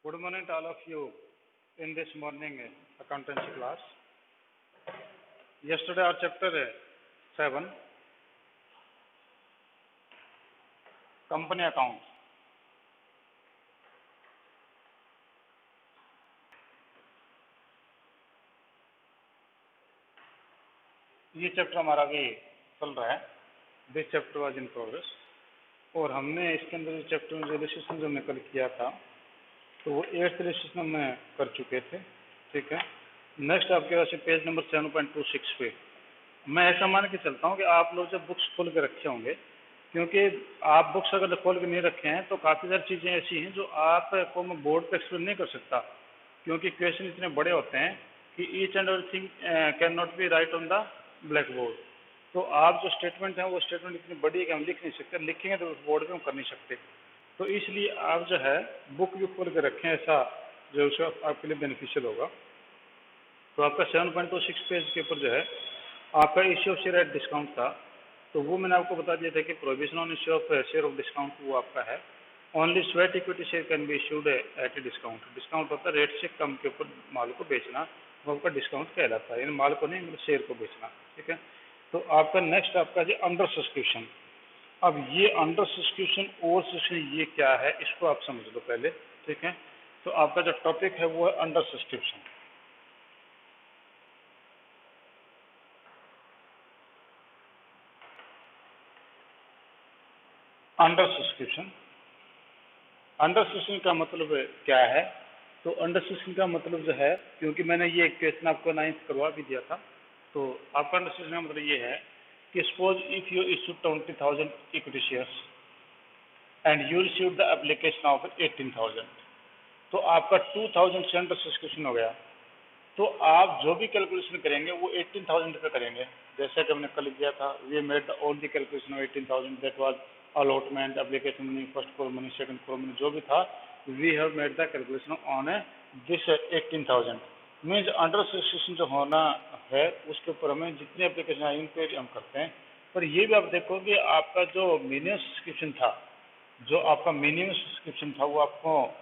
Good morning to all of you in this morning accountancy class. Yesterday our chapter 7, company account. ये chapter हमारा अभी चल रहा है. This chapter was in progress. और हमने इसके अंदर चैप्टर में रजिस्ट्रेशन जो हमने कल किया था तो वो 8th रजिस्ट्रेशन में कर चुके थे. ठीक है. नेक्स्ट आपके पास पेज नंबर 7.26 पे मैं ऐसा मान के चलता हूँ कि आप लोग जब बुक्स खोल के रखे होंगे, क्योंकि आप बुक्स अगर खोल के नहीं रखे हैं तो काफ़ी सारी चीज़ें ऐसी हैं जो आपको मैं बोर्ड पे एक्सप्लेन नहीं कर सकता, क्योंकि क्वेश्चन इतने बड़े होते हैं कि each and everything can not be right on the black board. तो आप जो स्टेटमेंट है वो स्टेटमेंट इतनी बड़ी है कि हम लिख नहीं सकते, लिखेंगे तो उस बोर्ड पे हम कर नहीं सकते. तो इसलिए आप जो है बुक भी खोल के रखें, ऐसा जो उसका आपके लिए बेनिफिशियल होगा. तो आपका 7.26 पेज के ऊपर जो है आपका issue of share at discount था. तो वो मैंने आपको बता दिया था कि provision on issue of share of discount वो आपका है. Only sweat equity share can be issued at a discount. Discount होता है रेट से कम के ऊपर माल को बेचना, वो आपका डिस्काउंट कहलाता है. यानी माल को नहीं मतलब शेयर को बेचना. ठीक है. तो आपका नेक्स्ट आपका जो अंडर सब्सक्रिप्शन. अब ये अंडर सब्सक्रिप्शन ओवर सब्सक्रिप्शन ये क्या है इसको आप समझ लो पहले. ठीक है. तो आपका जो टॉपिक है वो है under subscription. Under subscription. Under subscription का मतलब क्या है? तो अंडर सब्सक्रिप्शन का मतलब जो है, क्योंकि मैंने ये क्वेश्चन आपको 9th करवा भी दिया था, तो आपका अंडर सब्सक्रिप्शन का मतलब ये है कि suppose if you issue 20,000 equity shares and you receive the application of 18,000, तो आपका 2,000 से अंडर सब्सक्रिप्शन हो गया. तो आप जो भी कैलकुलेशन करेंगे वो 18,000 पे करेंगे. जैसे कि हमने कल किया था, we made the all the calculation of 18,000, that was allotment, application money, first call money, second call money, जो भी था we have made the calculation on this 18,000. Means under subscription जो होना है उसके ऊपर हमें जितनी एप्लीकेशन आई उन पे हम करते हैं. पर ये भी आप देखोगे आपका जो मिनिमम सब्सक्रिप्शन था, जो आपका मिनिमम सब्सक्रिप्शन था वो आपको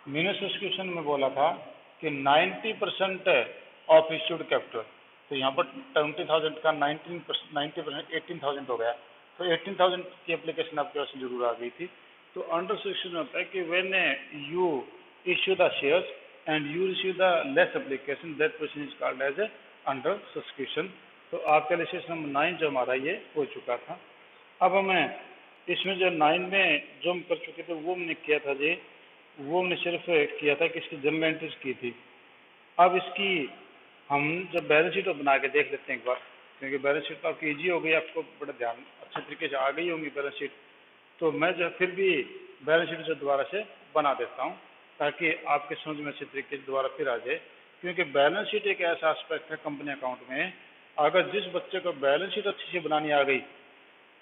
मिनिमम सब्सक्रिप्शन में बोला था कि 90% ऑफ इश्यूड कैपिटल. तो यहाँ पर 20,000 का 90% 18,000 हो गया. तो 18,000 की एप्लीकेशन आपके पास जरूर आ गई थी. तो अंडर सब्सक्रिप्शन होता है कि when you issue the shares and you receive the less application, that person is called as under subscription. तो आपका रजिस्ट्रेशन नंबर 9 जो हमारा ये हो चुका था. अब हमें इसमें जो 9 में जो हम कर चुके थे वो हमने किया था जी, वो हमने सिर्फ किया था कि इसकी जनरल एंट्रीज की थी. अब इसकी हम जब बैलेंस शीट बना के देख लेते हैं एक बार, क्योंकि बैलेंस शीट तो आपकी ईजी हो गई, आपको बड़ा ध्यान अच्छे तरीके से आ गई होंगी बैलेंस शीट. तो मैं जो फिर भी बैलेंस शीट जो दोबारा से बना देता हूँ ताकि आपके समझ में अच्छे तरीके से दोबारा फिर आ जाए. क्योंकि बैलेंस शीट एक ऐसा एस्पेक्ट है कंपनी अकाउंट में, अगर जिस बच्चे को बैलेंस शीट अच्छी से बनानी आ गई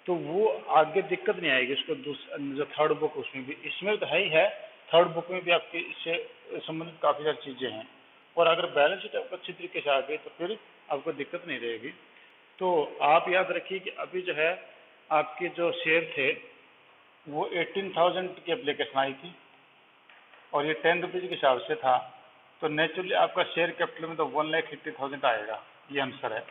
तो वो आगे दिक्कत नहीं आएगी उसको. जो थर्ड बुक उसमें भी, इसमें तो है ही है, थर्ड बुक में भी आपकी इससे संबंधित काफ़ी सारी चीज़ें हैं. और अगर बैलेंस शीट आपको अच्छी तरीके से आ गई तो फिर आपको दिक्कत नहीं रहेगी. तो आप याद रखिए कि अभी जो है आपके जो शेयर थे वो 18,000 की एप्लीकेशन आई थी और ये 10 रुपीज़ के हिसाब से था. तो नेचुरली आपका शेयर कैपिटल में तो 1,80,000 आएगा, ये आंसर है.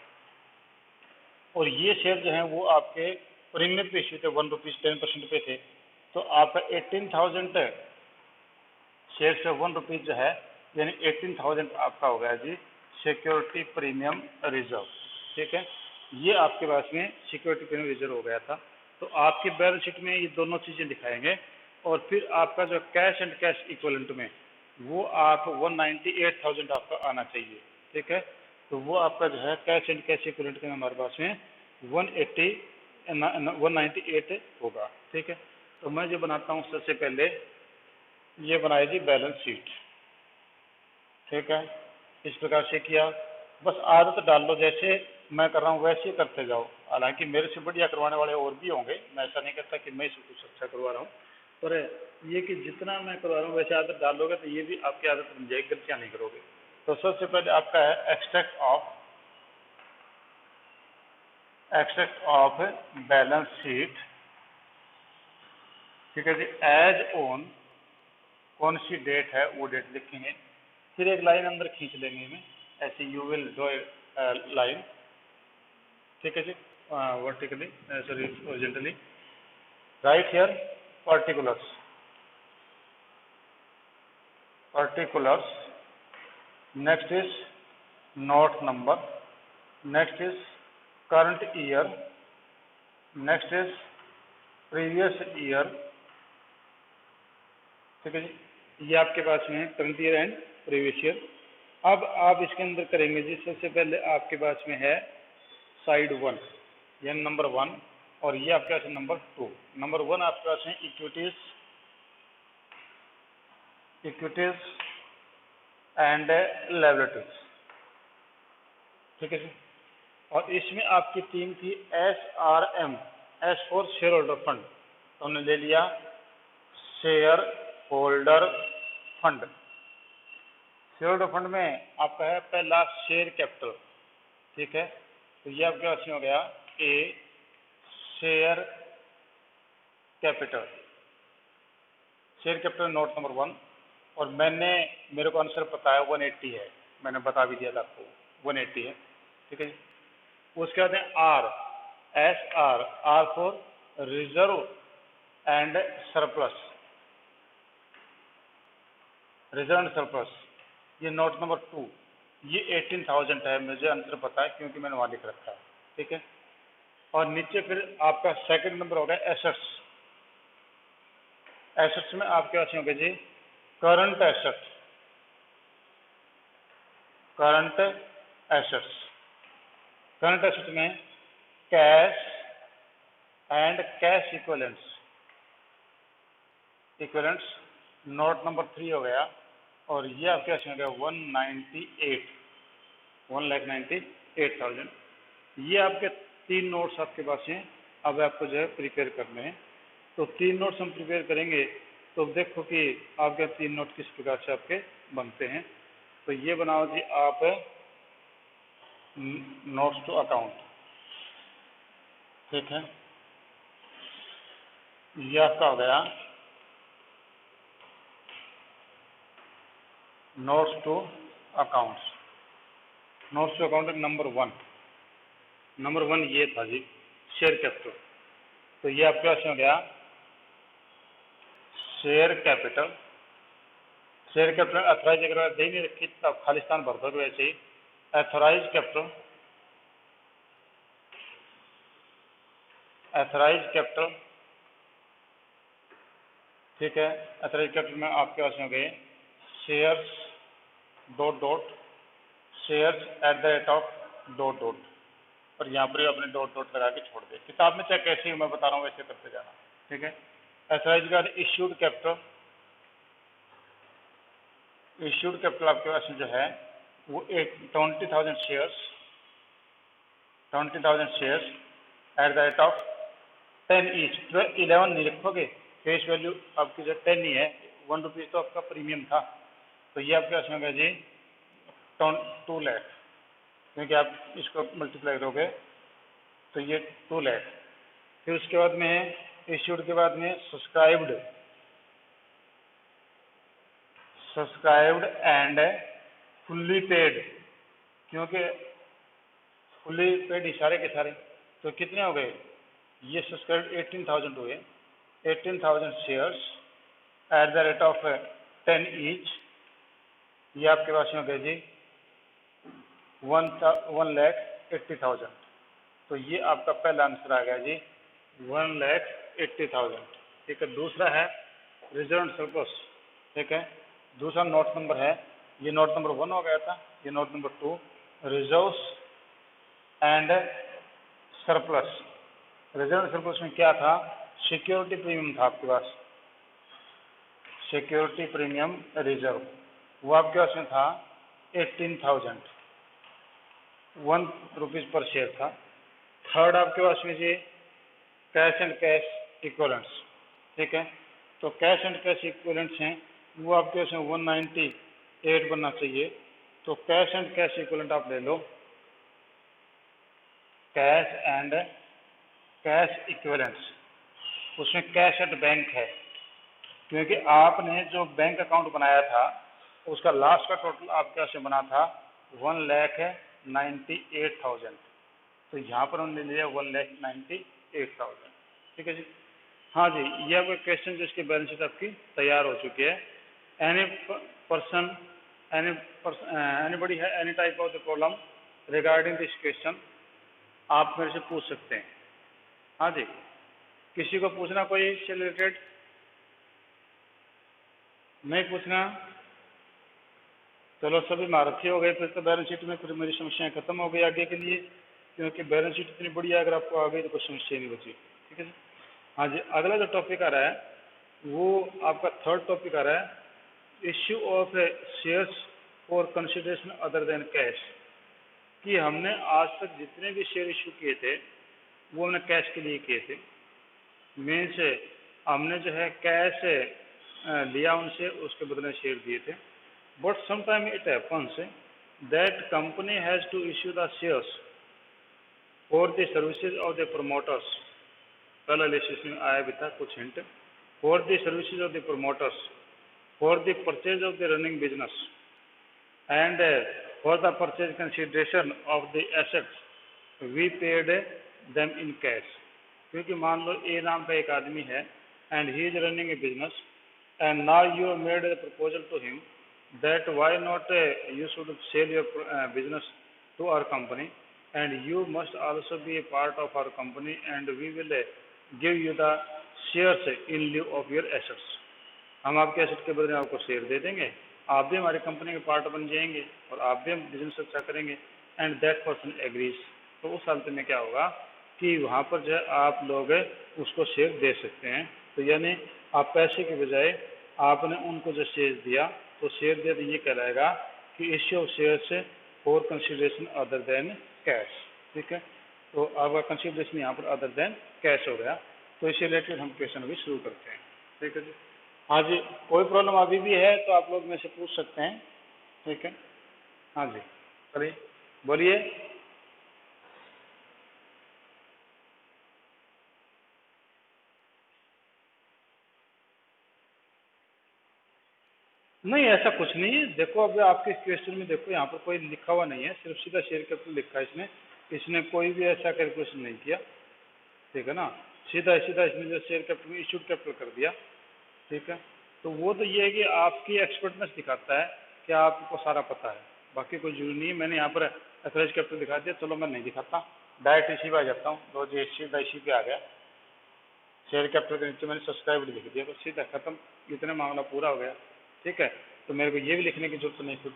और ये शेयर जो है वो आपके प्रीमियम पे इश्यू थे, 1 रुपीज़ 10% पे थे. तो आपका 18,000 शेयर से 1 रुपीज़ जो है यानी 18,000 आपका हो गया जी सिक्योरिटी प्रीमियम रिजर्व. ठीक है. ये आपके पास में सिक्योरिटी प्रीमियम रिजर्व हो गया था. तो आपकी बैलेंस शीट में ये दोनों चीज़ें दिखाएंगे. और फिर आपका जो कैश एंड कैश इक्वलेंट में वो आप 198,000 आपका आना चाहिए. ठीक है. तो वो आपका जो है कैश एंड कैश इक्वलेंट में हमारे पास में 198 होगा. ठीक है. तो मैं जो बनाता हूँ सबसे पहले ये बनाई जी बैलेंस शीट. ठीक है. इस प्रकार से किया. बस आदत डाल लो, जैसे मैं कर रहा हूँ वैसे ही करते जाओ. हालांकि मेरे से बढ़िया करवाने वाले और भी होंगे, मैं ऐसा नहीं कहता कि मैं सब कुछ अच्छा करवा रहा हूँ, पर ये कि जितना मैं करवा रहा हूँ वैसे आदत डालोगे तो ये भी आपकी आदत बन जाएगी, गलतियाँ नहीं करोगे. तो सबसे पहले आपका है एक्सट्रैक्ट ऑफ बैलेंस शीट ठीक है जी। एज ऑन कौन सी डेट है वो डेट लिखेंगे, फिर एक लाइन अंदर खींच लेंगे में, ऐसे यू विल ड्रॉ लाइन, ठीक है जी, vertically sorry horizontally, right here particulars, particulars, next is note number, next is current year, next is previous year, ठीक है जी। ये आपके पास में है current year and previous year. अब आप इसके अंदर करेंगे जी, सबसे पहले आपके पास में है साइड 1 यानी नंबर 1, और ये आपके पास है नंबर 2। नंबर 1 आपके पास है इक्विटीज, इक्विटीज एंड लायबिलिटीज, ठीक है जी। और इसमें आपकी टीम थी SRM, S for share holder fund, तो हमने ले लिया share holder fund. Share holder fund में आपका है पहला शेयर कैपिटल, ठीक है, तो ये आपके पास हो गया a share capital, share capital note number 1, और मेरे को आंसर पता है 180 है, मैंने बता भी दिया था आपको 180 है, ठीक है जी। उसके बाद है R, SR, R for reserve and surplus, reserve and surplus, ये नोट नंबर 2, ये 18,000 है, मुझे आंसर पता है क्योंकि मैंने वहाँ लिख रखा है, ठीक है। और नीचे फिर आपका सेकंड नंबर हो गया एसेट्स, एसेट्स में आपके पास होंगे जी current assets, current assets, current assets में cash and cash equivalents, equivalents note number 3 हो गया, और ये आपके पास हो गया 1,98,000, ये आपके 3 नोट्स आपके पास हैं। अब आपको जो है प्रिपेयर करने हैं, तो 3 नोट्स हम प्रिपेयर करेंगे, तो देखो कि आपके 3 नोट किस प्रकार से आपके बनते हैं। तो ये बनाओ जी आप नोट्स टू अकाउंट, ठीक है, ये आपका हो गया notes to accounts, notes to account number 1, number 1 ये था जी शेयर कैपिटल, तो ये आपके पास हो गया share capital, share capital authorise अगर दे नहीं रखी तो खालिस्तान भर दो वैसे ही, एथोराइज कैपिटल, एथोराइज कैपिटल, ठीक है, एथोराइज कैपिटल में आपके पास हो गए shares dot dot, shares at the rate of dot dot, और यहाँ पर अपने डॉट डॉट लगा के छोड़ दे, किताब में चाहे कैसे मैं बता रहा हूँ वैसे करते जाना, ठीक है। एथोराइज का इश्यूड कैपिटल, इश्यूड कैपिटल आपके पास जो है वो 20,000 shares, 20,000 shares at the rate of 10 each, 11 नहीं लिखोगे, फेस वैल्यू आपकी जो 10 ही है, 1 रुपीज़ तो आपका प्रीमियम था, तो ये आपके पास होगा जी 2 लाख, क्योंकि आप इसको मल्टीप्लाई करोगे तो ये 2 लाख। फिर उसके बाद में इश्यूड के बाद में subscribed, subscribed and fully paid, क्योंकि फुल्ली पेड ही सारे के सारे, तो कितने हो गए, ये सब्सक्राइब 18,000 हुए, 18,000 shares at the rate of 10 each, ये आपके पास में हो गए जी 1,80,000, तो ये आपका पहला आंसर आ गया जी 1,80,000, ठीक है। दूसरा है रिजर्व एंड सरप्लस, ठीक है, दूसरा नोट नंबर है, ये नोट नंबर 1 हो गया था, ये note number 2 reserves and surplus, reserve and surplus में क्या था, सिक्योरिटी प्रीमियम था आपके पास, सिक्योरिटी प्रीमियम रिजर्व, वो आपके पास में था 18,000, 1 रुपीज़ पर शेयर था। थर्ड आपके पास में जी कैश एंड कैश इक्वलेंट्स, ठीक है, तो कैश एंड कैश इक्वलेंट्स हैं वो आपके पास में 198 बनना चाहिए, तो कैश एंड कैश इक्वलेंट आप ले लो, कैश एंड कैश इक्वलेंट्स, उसमें कैश एट बैंक है, क्योंकि आपने जो बैंक अकाउंट बनाया था उसका लास्ट का टोटल आपके यहाँ से बना था 1,98,000। तो यहाँ पर हमने लिया 1,98,000। ठीक है जी। हाँ जी, ये आपका क्वेश्चन जो इसकी बैलेंस शीट आपकी तैयार हो चुकी है। एनी पर्सन एनीबडी है any type of the problem regarding this question, आप मेरे से पूछ सकते हैं। हाँ जी, किसी को पूछना कोई इससे रिलेटेड? नहीं पूछना? चलो सभी महारथी हो गए फिर तो बैलेंस शीट में, फिर मेरी समस्याएं खत्म हो गई आगे के लिए, क्योंकि बैलेंस शीट इतनी बढ़िया अगर आपको आ गई तो कोई समस्या नहीं बची। ठीक है जी। हाँ जी, अगला जो टॉपिक आ रहा है वो आपका थर्ड टॉपिक आ रहा है, issue of shares for consideration other than cash. कि हमने आज तक जितने भी शेयर इश्यू किए थे वो हमने कैश के लिए किए थे। मीन्स हमने जो है कैश लिया उनसे, उसके बदले शेयर दिए थे। But sometime it happens that company has to issue the shares for the services of the promoters. कल एनालिसिस में आया भी था कुछ hint. For the services of the promoters, for the purchase of the running business and for the purchase consideration of the assets we paid them in cash. क्योंकि मान लो A नाम का एक आदमी है and he is running a business and now you made a proposal to him that why not you should sell your business to our company and you must also be a part of our company and we will give you the shares in lieu of your assets। हम आपके asset के बदले आपको share दे देंगे, आप भी हमारी company के पार्ट बन जाएंगे और आप भी हम बिजनेस अच्छा करेंगे। And that person agrees. तो उस हालत में क्या होगा कि वहाँ पर जो है आप लोग उसको शेयर दे सकते हैं। तो यानी आप पैसे के बजाय आपने उनको जो शेयर दिया तो शेयर दिया तो ये कहलाएगा कि issue of shares for consideration other than cash. ठीक है, तो आपका कंसिडरेशन यहाँ पर अदर देन कैश हो गया। तो इससे रिलेटेड हम क्वेश्चन अभी शुरू करते हैं। ठीक है जी। हाँ जी, कोई प्रॉब्लम अभी भी है तो आप लोग में से पूछ सकते हैं। ठीक है, हाँ जी, चलिए बोलिए। नहीं ऐसा कुछ नहीं है, देखो अभी आपके क्वेश्चन में देखो यहाँ पर कोई लिखा हुआ नहीं है, सिर्फ सीधा शेयर कैपिटल लिखा है इसने। इसने कोई भी ऐसा कैलकुलेशन नहीं किया। ठीक है ना, सीधा सीधा इसने जो शेयर कैपिटल इशूड कैपिटल कर दिया। ठीक है, तो वो तो ये है कि आपकी एक्सपर्टनेस दिखाता है कि आपको सारा पता है, बाकी कोई जरूरी नहीं है। मैंने यहाँ पर एवरेज कैपिटल दिखा दिया, चलो मैं नहीं दिखाता, डायरेक्ट इसी पे आ जाता हूँ। तो जी सीधा इसी पे आ गया, शेयर कैपिटल के नीचे मैंने सब्सक्राइब लिख दिया, तो सीधा खत्म, इतना मामला पूरा हो गया। ठीक है, तो मेरे को ये भी लिखने की जरूरत नहीं फिर।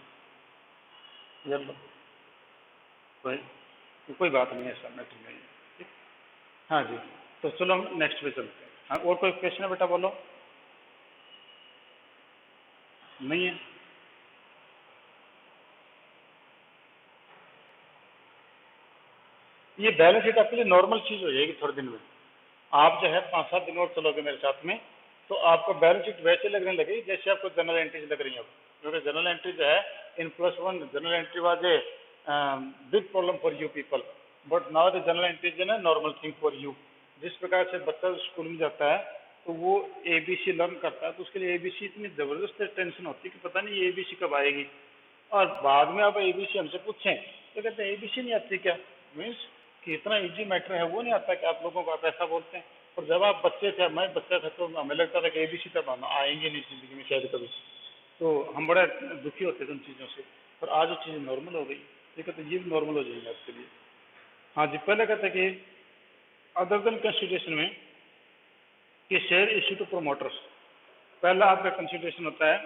चलो कोई बात नहीं है, ऐसा मैटर नहीं है। ठीक, हाँ जी, तो चलो हम नेक्स्ट पे चलते हैं। हाँ, और कोई क्वेश्चन है बेटा, बोलो। नहीं है? ये बैलेंस शीट आपके लिए नॉर्मल चीज हो जाएगी थोड़े दिन में। आप जो है 5-7 दिन और चलोगे मेरे साथ में तो आपको बैलेंस शीट वैसे लगने लगेगी जैसे आपको जनरल एंट्रीज लग रही है। क्योंकि जनरल एंट्री जो है इन +1 general entry was a big problem for you people, but now the general entry is a normal thing for you. जिस प्रकार से बच्चा स्कूल में जाता है तो वो ABC लर्न करता है, तो उसके लिए ABC इतनी जबरदस्त टेंशन होती है कि पता नहीं ABC कब आएगी। और बाद में आप ABC हमसे पूछें तो कहते हैं ABC नहीं आती क्या? मीन्स कि इतना इजी मैटर है वो नहीं आता कि आप लोगों को आप ऐसा बोलते हैं। और जब आप बच्चे थे, मैं बच्चा था, तो हमें लगता था कि ABC तब हम आएंगे नहीं जिंदगी में शायद कभी, तो हम बड़ा दुखी होते थे उन चीज़ों से। पर आज वो चीज़ नॉर्मल हो गई। ठीक है, तो ये भी नॉर्मल हो जाएंगे आपके लिए। हाँ जी, पहले कहते हैं कि अदर देन कंसिडरेशन में कि शेयर इश्यू टू प्रोमोटर्स। पहला आपका कंसिडरेशन होता है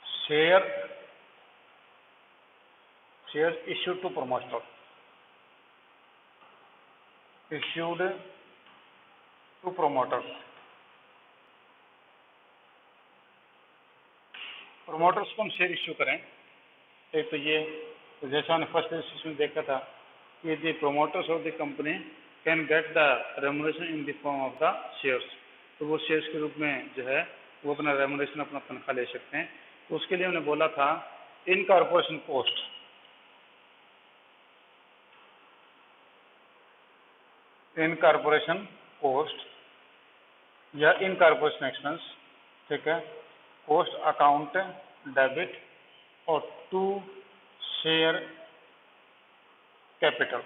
share issue to promoter, issued to promoters। Promoters को हम शेयर इश्यू करें, एक तो ये, तो जैसा हमने फर्स्ट एनालिसिस में देखा था कि the promoters of the company can get the remuneration in the form of the shares. तो वो शेयर्स के रूप में जो है वो अपना रेमुनरेशन, अपना तनख्वाह ले सकते हैं। तो उसके लिए हमने बोला था incorporation cost, incorporation cost या इनकॉर्पोरेशन एक्सपेंस, ठीक है, कोस्ट अकाउंट डेबिट और टू शेयर कैपिटल,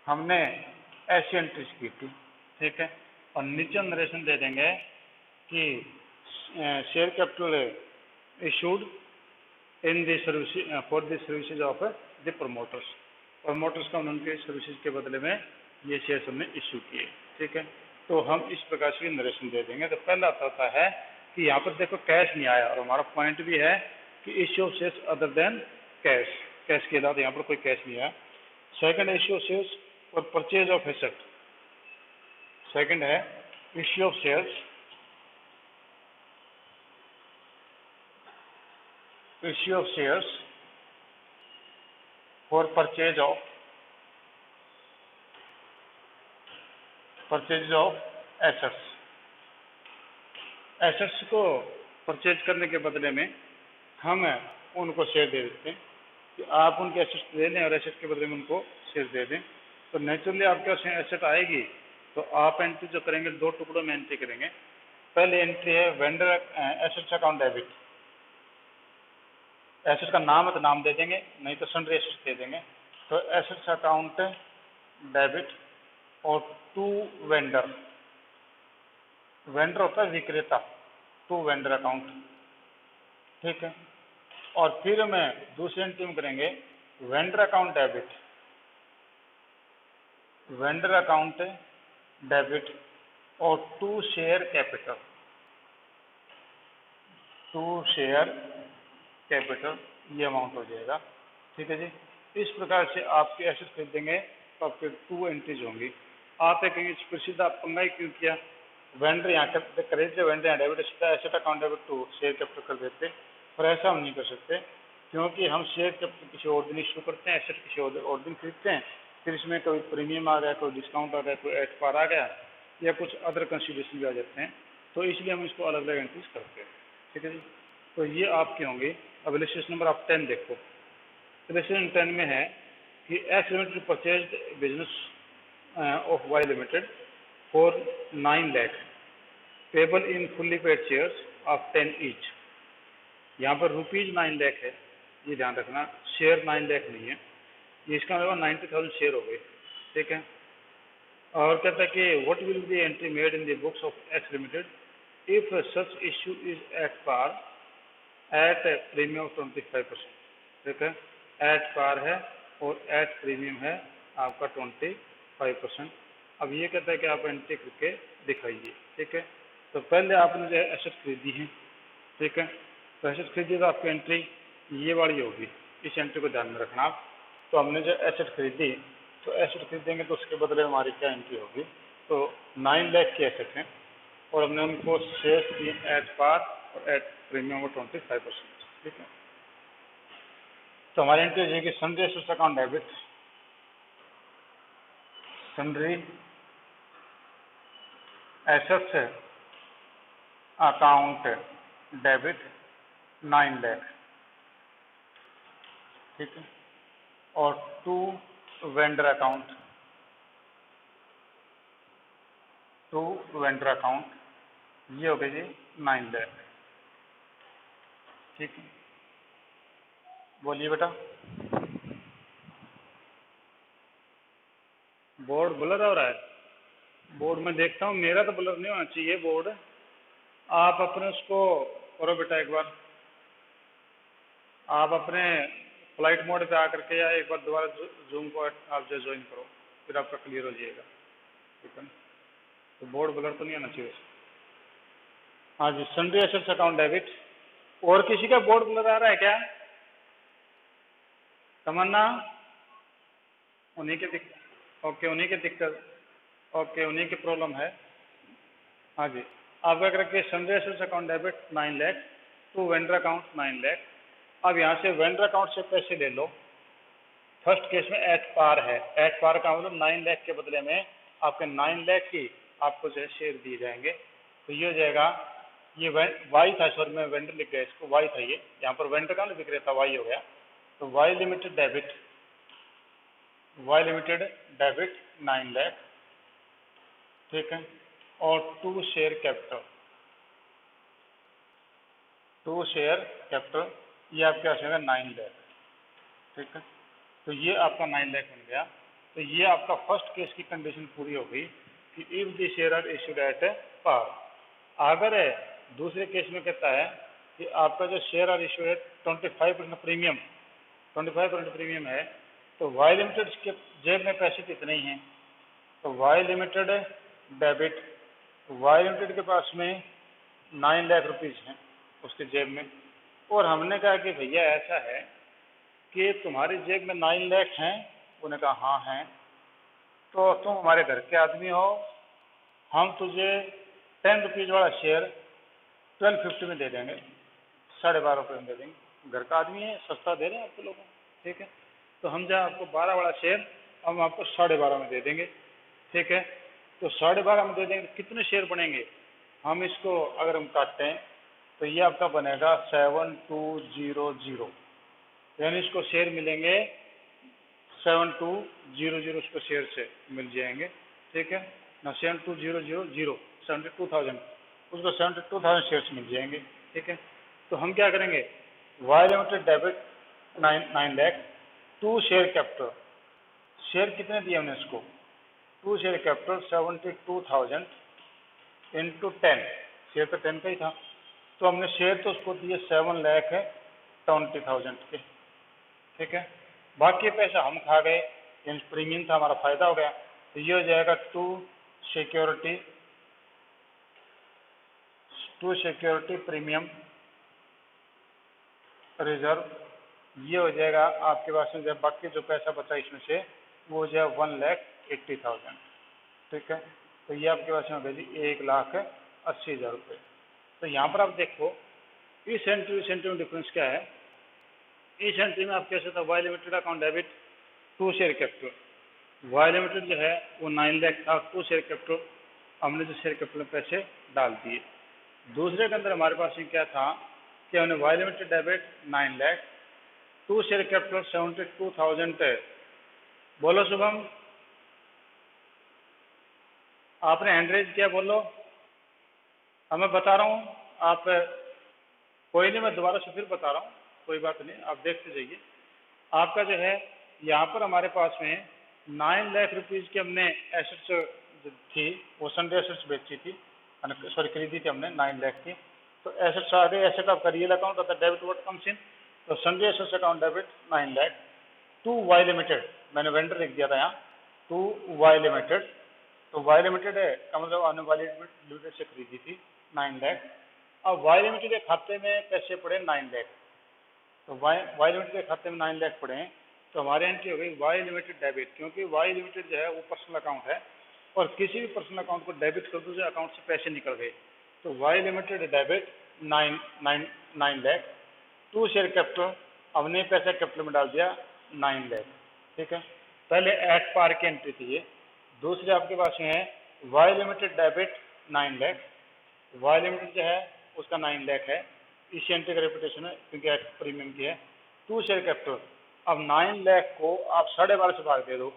हमने ऐसी एंट्रीज की थी, ठीक है। और नीचे नरेशन दे देंगे कि share capital issued in the service for the services of the promoters का उनके सर्विसेज के बदले में ये शेयर्स हमने इशू किए, ठीक है। तो हम इस प्रकार से नरेशन दे देंगे। तो पहला होता है कि यहाँ पर देखो कैश नहीं आया, और हमारा पॉइंट भी है कि issue of shares other than cash, cash के अलावा यहाँ पर कोई कैश नहीं आया। सेकंड इश्यू ऑफ शेयर्स और परचेज ऑफ एसेट, सेकंड है issue of shares, issue of shares for purchase of assets. Assets को परचेज करने के बदले में हम उनको शेयर दे देते हैं कि आप उनके एसेट्स दे दें और एसेट के बदले में उनको शेयर दे दें। तो नेचुरली आपके पास एसेट आएगी तो आप एंट्री जो करेंगे दो टुकड़ों में एंट्री करेंगे। पहले एंट्री है vendor assets account debit, asset का नाम है तो नाम दे देंगे, नहीं तो सन्ड्री एसेट्स दे देंगे। तो एसेट्स अकाउंट डेबिट और टू वेंडर, वेंडर होता है विक्रेता, टू वेंडर अकाउंट, ठीक है। और फिर हमें दूसरी एंट्री में करेंगे vendor account debit, vendor account debit और to share capital, to share capital, ये अमाउंट हो जाएगा, ठीक है जी। इस प्रकार से आपके एसेट खरीदेंगे तो आपके टू एंट्रीज होंगी। आप एक फिर सीधा पंगा ही क्यों किया, वेंडर यहाँ खरीदते, वेंडर यहाँ डेबिट, सीधा asset account debit to share capital कर देते। पर ऐसा हम नहीं कर सकते क्योंकि हम शेयर कैपिटल किसी और दिन इशू करते हैं, एसेट किसी और दिन खरीदते हैं, फिर इसमें कोई प्रीमियम आ गया, कोई डिस्काउंट आ गया, कोई एट पार आ गया या कुछ अदर कंसिडरेशन भी आ जाते हैं, तो इसलिए हम इसको अलग अलग एंट्रीज करते हैं, ठीक है जी। तो ये आपके होंगे। अब इलस्ट्रेशन नंबर आप 10 देखो, इलस्ट्रेशन 10 में है कि X limited purchase business of Y limited for 9 lakh payable in fully paid shares of 10 each. यहाँ पर ₹9 लाख है, ये ध्यान रखना, शेयर 9 लाख नहीं है, ये इसका मतलब 90,000 शेयर हो गए, ठीक है। और कहता है कि what will be entry made in the books of X limited if such issue is at par at premium of 25%, ठीक है। एट पार है और एट प्रीमियम है आपका 25%। अब ये कहता है कि आप एंट्री करके दिखाइए, ठीक है। तो पहले आपने जो एसेट खरीदी है, ठीक है, तो एसेट खरीदी तो आपकी एंट्री ये वाली होगी, इस एंट्री को ध्यान में रखना आप। तो हमने जो एसेट खरीदी, तो एसेट खरीदेंगे तो उसके बदले हमारी क्या एंट्री होगी, तो 9 लाख की एसेट है और हमने उनको शेयर्स दिए एट पार और एट प्रीमियम और 25%, ठीक है। तो हमारी एंट्री है कि sundry assets account debit, sundry assets account debit 9 lakh, ठीक है। और to vendor account, to vendor account, ये हो गए जी 9 लाख, ठीक है। बोलिए बेटा। बोर्ड ब्लर हो रहा है, बोर्ड में देखता हूँ, मेरा तो ब्लर नहीं होना चाहिए बोर्ड। आप अपने उसको करो बेटा, एक बार आप अपने फ्लाइट मोड पे आकर के या एक बार दोबारा जूम को आप जो ज्वाइन करो, फिर आपका क्लियर हो जाएगा, ठीक है। तो बोर्ड ब्लर तो नहीं आना चाहिए। हाँ जी, सन्ड्री एसेट्स अकाउंट डेबिट। और किसी का बोर्ड ब्लर आ रहा है क्या? तमन्ना, उन्हीं के ओके, उन्हीं की दिक्कत, ओके, उन्हीं की प्रॉब्लम है। हाँ जी, आप क्या करके sundry assets account debit 9 lakh, to vendor account 9 lakh. अब यहाँ से वेंडर अकाउंट से पैसे ले लो। फर्स्ट केस में एट पार है, एट पार का मतलब 9 लाख के बदले में आपके 9 लाख की आपको जो है शेयर दिए जाएंगे। तो ये हो जाएगा, ये वाई था, सॉरी मैं वेंडर लिख गया इसको, वाई था ये, यहाँ पर वेंडर का ना विक्रेता वाई हो गया। तो वाई लिमिटेड डेबिट 9 लाख ठीक है, और 2 शेयर कैपिटल, 2 शेयर कैपिटल, ये आपके पास होगा 9 लाख। ठीक है, तो ये आपका 9 लाख बन गया। तो ये आपका फर्स्ट केस की कंडीशन पूरी हो गई कि if the share are issued at par. अगर दूसरे केस में कहता है कि आपका जो शेयर आर इश्यूड है 25% प्रीमियम, 25% प्रीमियम है, तो वाई लिमिटेड के जेब में पैसे कितने ही हैं, तो Y limited debit, Y limited के पास में 9 लाख रुपीज़ हैं उसके जेब में, और हमने कहा कि भैया ऐसा है कि तुम्हारी जेब में 9 लाख हैं। उन्होंने कहा हाँ हैं, तो तुम हमारे घर के आदमी हो, हम तुझे 10 रुपीज़ वाला शेयर 1250 में दे देंगे, 12.5 रुपये में दे देंगे, घर का आदमी है, सस्ता दे रहे हैं आपको लोगों को। ठीक है, तो हम जहाँ आपको 12 वाला शेयर हम आपको 12.5 में दे देंगे। ठीक है, तो 12.5 में दे देंगे, तो कितने शेयर बनेंगे, हम इसको अगर हम काटते हैं तो ये आपका बनेगा 7200, यानी इसको शेयर मिलेंगे 7200, उसको शेयर से मिल जाएंगे। ठीक है ना, 72,000, 72,000, उसको 72,000 शेयर्स मिल जाएंगे। ठीक है, तो हम क्या करेंगे, Y limited debit 9 lakh, 2 share capital, share कितने दिए हमने इसको, 2 शेयर कैपिटल 72,000 इंटू 10, शेयर तो 10 का ही था, तो हमने शेयर तो उसको दिए 7,20,000 के। ठीक है, बाकी पैसा हम खा गए, यानी प्रीमियम था, हमारा फायदा हो गया। तो ये हो जाएगा 2 सिक्योरिटी प्रीमियम रिजर्व, ये हो जाएगा आपके पास में, जब बाकी जो पैसा बचा इसमें से वो हो जाएगा 1,80,000। ठीक है, तो ये आपके पास में हो गया जी 1,80,000 रुपये। तो यहाँ पर आप देखो इस एंट्री में डिफरेंस क्या है। इस एंट्री में आप कह सकते हो Y limited account debit 2 share capital, Y limited जो है वो 9 लाख था, 2 शेयर कैपिटल, हमने जो शेयर कैपिटल में पैसे डाल दिए। दूसरे के अंदर हमारे पास क्या था कि हमने Y limited debit 9 lakh, 2 share capital 72,000। बोलो शुभम, आपने हैंड रेज किया, बोलो। अब मैं बता रहा हूँ, आप कोई नहीं, मैं दोबारा से फिर बता रहा हूँ, कोई बात नहीं, आप देखते जाइए। आपका जो है यहाँ पर हमारे पास में 9 लाख रुपीज़ की हमने एसेट्स थी, वो संडे एसेट्स बेची थी, सॉरी खरीदी थी हमने 9 लाख की। तो एसेट्स आ गए, एसेट आपका रियल अकाउंट होता है, डेबिट व्हाट कम्स इन, तो sundry assets account debit 9 lakh, to Y limited, मैंने वेंडर लिख दिया था यहाँ, टू वाई लिमिटेड, तो वाई लिमिटेड है का मतलब आने वाली लिमिटेड से खरीदी थी 9 लाख। अब वाई लिमिटेड के खाते में पैसे पड़े 9 लाख, तो वाई लिमिटेड के खाते में 9 लाख पड़े हैं, तो हमारे एंट्री हो गई वाई लिमिटेड डेबिट, क्योंकि वाई लिमिटेड जो है वो पर्सनल अकाउंट है, और किसी भी पर्सनल अकाउंट को डेबिट कर दो जो अकाउंट से पैसे निकल गए, तो Y limited debit 9 lakh, 2 share capital, हमने पैसा कैपिटल में डाल दिया 9 लाख। ठीक है, पहले एट पार की एंट्री थी ये। दूसरे आपके पास में है Y limited debit 9 lakh, Y limited जो है उसका 9 लाख है, इस एंट्री का रेपुटेशन है क्योंकि एट प्रीमियम की है। 2 शेयर कैपिटल, अब 9 लाख को आप 12.5 से भाग दे दो,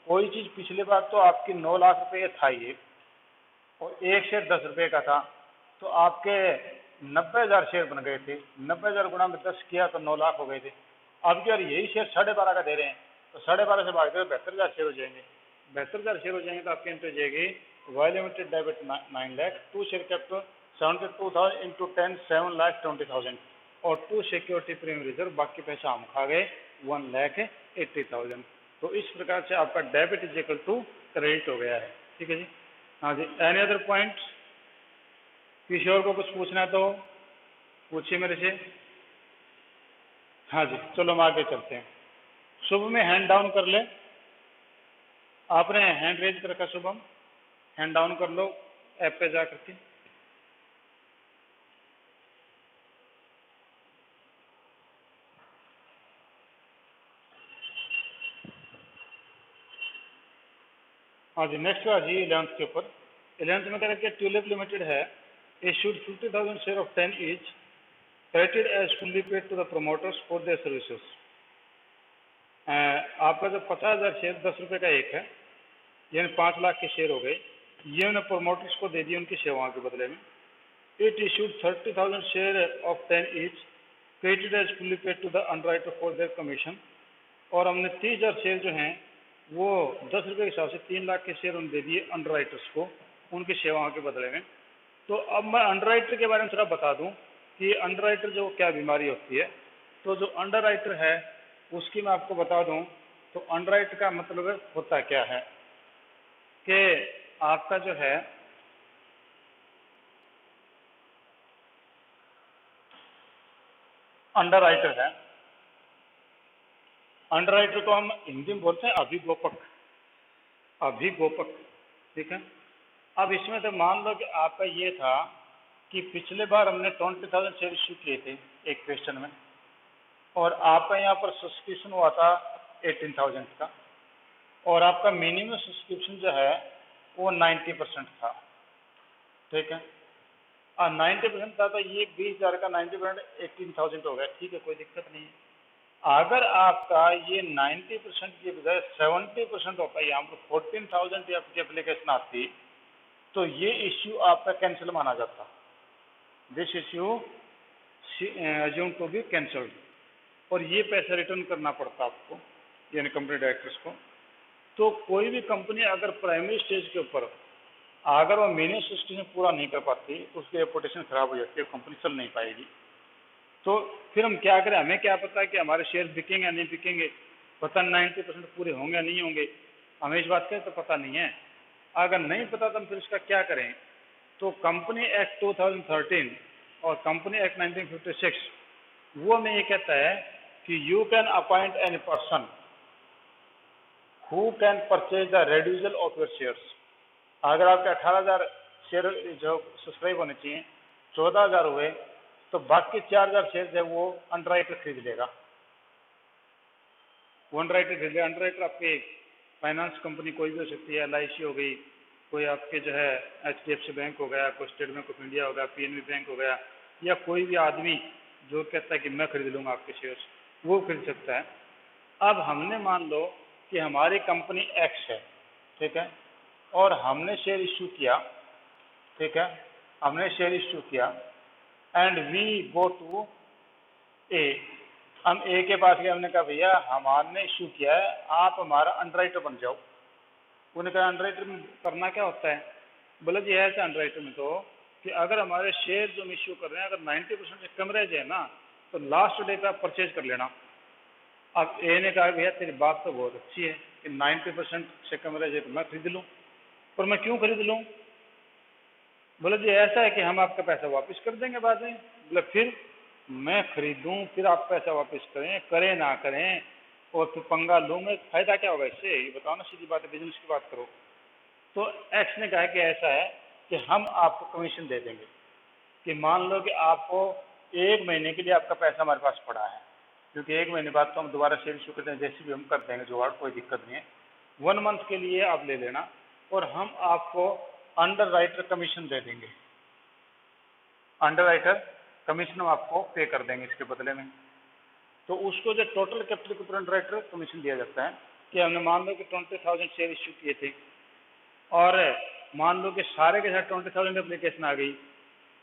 कोई चीज़ पिछली बार तो आपकी 9 लाख रुपये था ये, और एक शेयर 10 रुपये का था, तो आपके 90,000 शेयर बन गए थे, 90,000 गुणा में 10 किया तो 9 लाख हो गए थे। अब क्या यही शेयर 12.5 का दे रहे हैं, तो 12.5 से भाग दे 72,000 शेयर हो जाएंगे, 72,000 शेयर हो जाएंगे, तो आपकी एंट्री हो जाएगी Y limited debit 9 lakh, 2 share capital 72,000 into 10 7,20,000, और 2 सिक्योरिटी प्रीमियम रिजर्व, बाकी पैसा हम खा गए 1,80,000। तो इस प्रकार से आपका debit is equal to credit हो गया है। ठीक है जी, हाँ जी, एनी अदर पॉइंट, किसी और को कुछ पूछना है तो पूछिए मेरे से। हाँ जी, चलो हम आगे चलते हैं। शुभ में हैंड डाउन कर ले, आपने हैंड रेज कर रखा, शुभम हैंड डाउन कर लो ऐप पे जा करके। हाँ जी, नेक्स्ट आ जी 11th के ऊपर। 11th में कह ट्यूलिप लिमिटेड है issued 50,000 share of 10 each credited as fully paid to the promoters for their services। आपका जो 50,000 शेयर 10 रुपये का एक है, यानी 5 लाख के शेयर हो गए, ये उन्हें प्रोमोटर्स को दे दिए उनकी सेवाओं के बदले में। It issued 30,000 share of 10 each credited as fully paid to the underwriter for their commission. और हमने 30,000 शेयर जो हैं वो 10 रुपये के हिसाब से 3 लाख के शेयर उन्हें दे दिए अंडरराइटर्स को उनकी सेवाओं के बदले में। तो अब मैं अंडरराइटर के बारे में थोड़ा बता दूं कि अंडरराइटर जो क्या बीमारी होती है। तो जो अंडरराइटर है उसकी मैं आपको बता दूं, तो अंडरराइटर का मतलब होता क्या है कि आपका जो है अंडरराइटर है, अंडरराइटर को हम हिंदी में बोलते हैं अभिगोपक, अभिगोपक, ठीक है। अब इसमें तो मान लो कि आपका ये था कि पिछले बार हमने 20,000 शेयर इश्यू किए थे एक क्वेश्चन में, और आपका यहाँ पर सब्सक्रिप्शन हुआ था 18,000 का, और आपका मिनिमम सब्सक्रिप्शन जो है वो 90% था, ठीक है। और 90% था तो ये 20,000 का 90% 18,000 हो गया, ठीक है, कोई दिक्कत नहीं है। अगर आपका ये 90% की बजाय 70% होता है, यहाँ पर 14,000 की आपकी एप्लीकेशन आती, तो ये इश्यू आपका कैंसिल माना जाता। This issue assume to be cancelled, और ये पैसा रिटर्न करना पड़ता आपको, यानी कंपनी डायरेक्टर्स को। तो कोई भी कंपनी अगर प्राइमरी स्टेज के ऊपर अगर वो मिनिमम सब्सक्रिप्शन पूरा नहीं कर पाती तो उसकी रेपुटेशन खराब हो जाती है, कंपनी चल नहीं पाएगी। तो फिर हम क्या करें, हमें क्या पता है कि हमारे शेयर बिकेंगे या नहीं बिकेंगे, पता 90% पूरे होंगे या नहीं होंगे, हमें इस बात का तो पता नहीं है। अगर नहीं पता तो हम फिर उसका क्या करें। तो कंपनी एक्ट 2013 और कंपनी एक्ट 1956 वो में ये कहता है कि you can appoint any person who can purchase the residual of your shares. अगर आपके 18,000 शेयर जो सब्सक्राइब होने चाहिए 14,000 हुए, तो बाकी 4,000 शेयर है वो अंडरराइटर खरीद लेगा, वो अंडरराइटर खरीद लेगा। अंडरराइटर आपके फाइनेंस कंपनी कोई भी हो सकती है, LIC हो गई, कोई आपके जो है HDFC बैंक हो गया, कोई स्टेट बैंक ऑफ इंडिया हो गया, PNB बैंक हो गया, या कोई भी आदमी जो कहता है कि मैं खरीद लूँगा आपके शेयर्स, वो खरीद सकता है। अब हमने मान लो कि हमारी कंपनी एक्स है, ठीक है, और हमने शेयर इश्यू किया, ठीक है, हमने शेयर इश्यू किया एंड वी गो टू ए। हम ए के पास गए, हमने कहा भैया हमने इश्यू किया है, आप हमारा अंडरराइटर बन जाओ। उन्होंने कहा अंडरराइटर में करना क्या होता है, बोला जी ऐसा अंडरराइटर में तो कि अगर हमारे शेयर जो हम इश्यू कर रहे हैं अगर 90% से कम रह जाए ना तो लास्ट डे पे आप परचेज कर लेना। अब ए ने कहा भैया तेरी बात तो बहुत अच्छी है कि 90% से कम रह जाए तो मैं खरीद लूँ, पर मैं क्यों खरीद लूँ। बोले जी ऐसा है कि हम आपका पैसा वापस कर देंगे बाद में। बोले फिर मैं खरीदूँ फिर आप पैसा वापस करें, करें ना करें, और फिर पंगा लूँ मैं, फायदा क्या होगा इससे, ये बताओ ना, सीधी बात है, बिजनेस की बात करो। तो एक्स ने कहा कि ऐसा है कि हम आपको कमीशन दे देंगे, कि मान लो कि आपको 1 महीने के लिए आपका पैसा हमारे पास पड़ा है, क्योंकि 1 महीने बाद तो हम दोबारा शेयर इशू करते हैं, जैसे भी हम कर देंगे जुगाड़, कोई दिक्कत नहीं है। 1 मंथ के लिए आप ले लेना और हम आपको अंडरराइटर कमीशन दे देंगे, अंडरराइटर कमीशन हम आपको पे कर देंगे इसके बदले में। तो उसको जो टोटल कैपिटल के ऊपर अंडरराइटर कमीशन दिया जाता है कि हमने मान लो कि 20,000 शेयर इश्यू किए थे और मान लो कि सारे के साथ 20,000 एप्लीकेशन आ गई,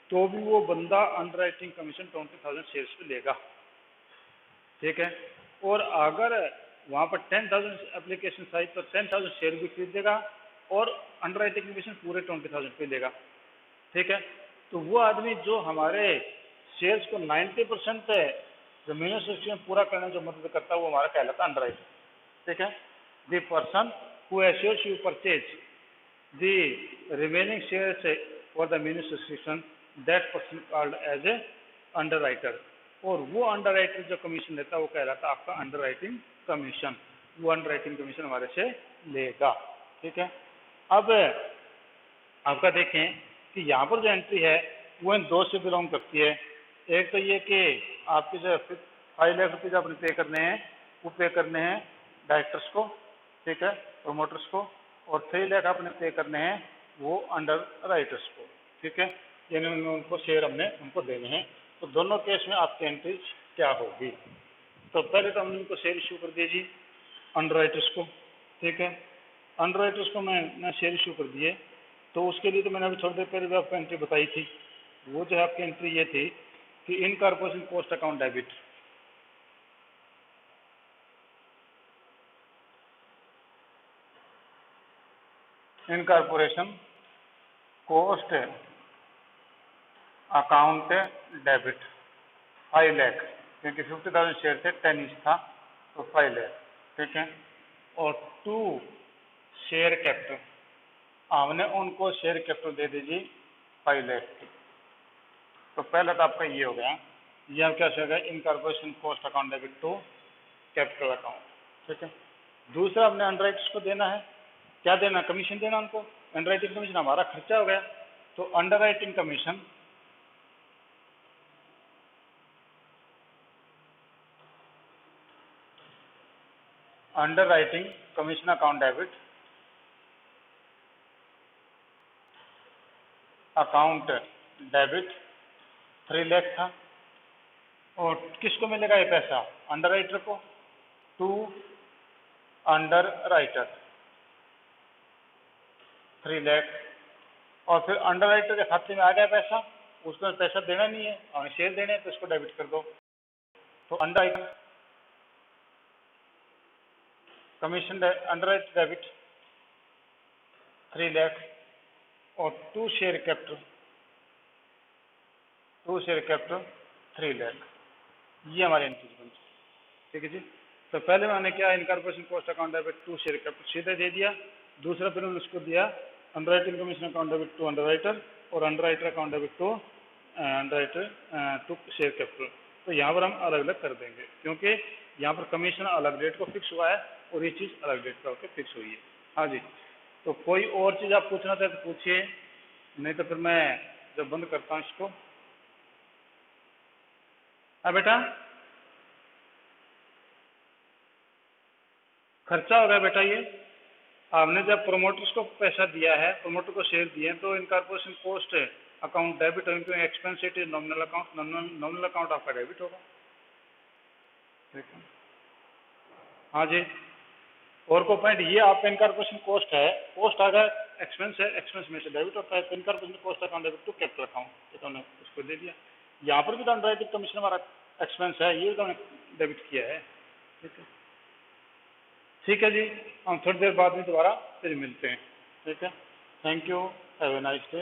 तो भी वो बंदा अंडरराइटिंग कमीशन 20,000 शेयर्स पे लेगा, ठीक है। और अगर वहाँ पर 10,000 एप्लीकेशन आई तो 10,000 शेयर भी खरीदेगा और अंडरराइटिंग कमीशन पूरे 20,000 पे लेगा, ठीक है। तो वो आदमी जो हमारे शेयर्स को 90% जो मिनिमम सब्सक्रिप्शन पूरा करने में जो मदद करता है वो हमारा कहलाता है अंडरराइटर, ठीक है। The person who assures you purchase the remaining shares for the minimum subscription that person called as a underwriter. और वो अंडरराइटर जो कमीशन लेता है वो कहलाता है आपका अंडरराइटिंग कमीशन, वो अंडरराइटिंग कमीशन हमारे से लेगा, ठीक है। अब आपका देखें कि यहाँ पर जो एंट्री है वो इन दो से बिलोंग करती है। एक तो ये कि आपके जो 5 लाख रुपये जो आपने पे करने हैं वो पे करने हैं डायरेक्टर्स को, ठीक है, प्रोमोटर्स को, और 3 लाख आपने पे करने हैं वो अंडर राइटर्स को, ठीक है, यानी उनको शेयर हमने उनको देने हैं। तो दोनों केस में आपकी एंट्री क्या होगी। तो पहले तो हमने उनको शेयर इशू कर दिए जी अंडर राइटर्स को, ठीक है, अंडर राइटर्स को मैं शेयर इशू कर दिए। तो उसके लिए तो मैंने अभी थोड़ी देर पहले भी आपको एंट्री बताई थी। वो जो है आपकी एंट्री ये थी कि incorporation cost account debit, incorporation cost account debit 5 lakh, क्योंकि 50,000 शेयर थे, 10 ईच था, तो 5 लाख, ठीक है। और 2 शेयर कैपिटल, हमने उनको शेयर कैपिटल दे दीजिए 5 लाख की। तो पहला तो आपका ये हो गया, ये आप क्या हो गया, incorporation cost account debit to capital account, ठीक है। दूसरा अपने अंडरराइटर्स को देना है, क्या देना, कमीशन देना उनको। अंडरराइटिंग कमीशन हमारा खर्चा हो गया, तो underwriting commission underwriting commission account debit account debit 3 lakh था। और किसको मिलेगा ये पैसा, अंडरराइटर को, टू अंडरराइटर 3 लाख। और फिर अंडरराइटर के खाते में आ गया पैसा, उसको पैसा देना नहीं है, हमें शेयर देने हैं, तो इसको डेबिट कर दो। तो underwriter commission underwriter debit 3 lakh और 2 शेयर कैपिटल 3 लाख, ये हमारी एंट्री बन, ठीक है जी। तो पहले मैंने क्या, incorporation cost account debit 2 share capital सीधे दे दिया। दूसरा फिर मैंने उसको दिया underwriting commission account debit to underwriter और underwriter account debit to underwriter to share capital. तो यहाँ पर हम अलग अलग कर देंगे, क्योंकि यहाँ पर कमीशन अलग डेट को फिक्स हुआ है और ये चीज़ अलग डेट पर फिक्स हुई है। हाँ जी, तो कोई और चीज़ आप पूछना चाहे तो पूछिए, नहीं तो फिर मैं जब बंद करता हूँ इसको। हाँ बेटा, खर्चा हो गया बेटा, ये आपने जब प्रोमोटर्स को पैसा दिया है, प्रोमोटर को शेयर दिए हैं, तो इनकॉर्पोरेशन कॉस्ट अकाउंट डेबिट और income expense it is nominal account, nominal account आपका डेबिट होगा, ठीक है। हाँ जी, और को पॉइंट ये आपका इनकॉर्पोरेशन कॉस्ट है, कॉस्ट आ गया, एक्सपेंस है, एक्सपेंस में से डेबिट होता है, तो incorporation cost account debit to capital account, तो हमने उसको दे दिया। यहाँ पर भी तो अंडरराइटिंग कमीशन हमारा एक्सपेंस है, ये तो हमने डेबिट किया है, ठीक है। ठीक है जी, हम थोड़ी देर बाद में दोबारा फिर मिलते हैं, ठीक है। Thank you, have a nice day.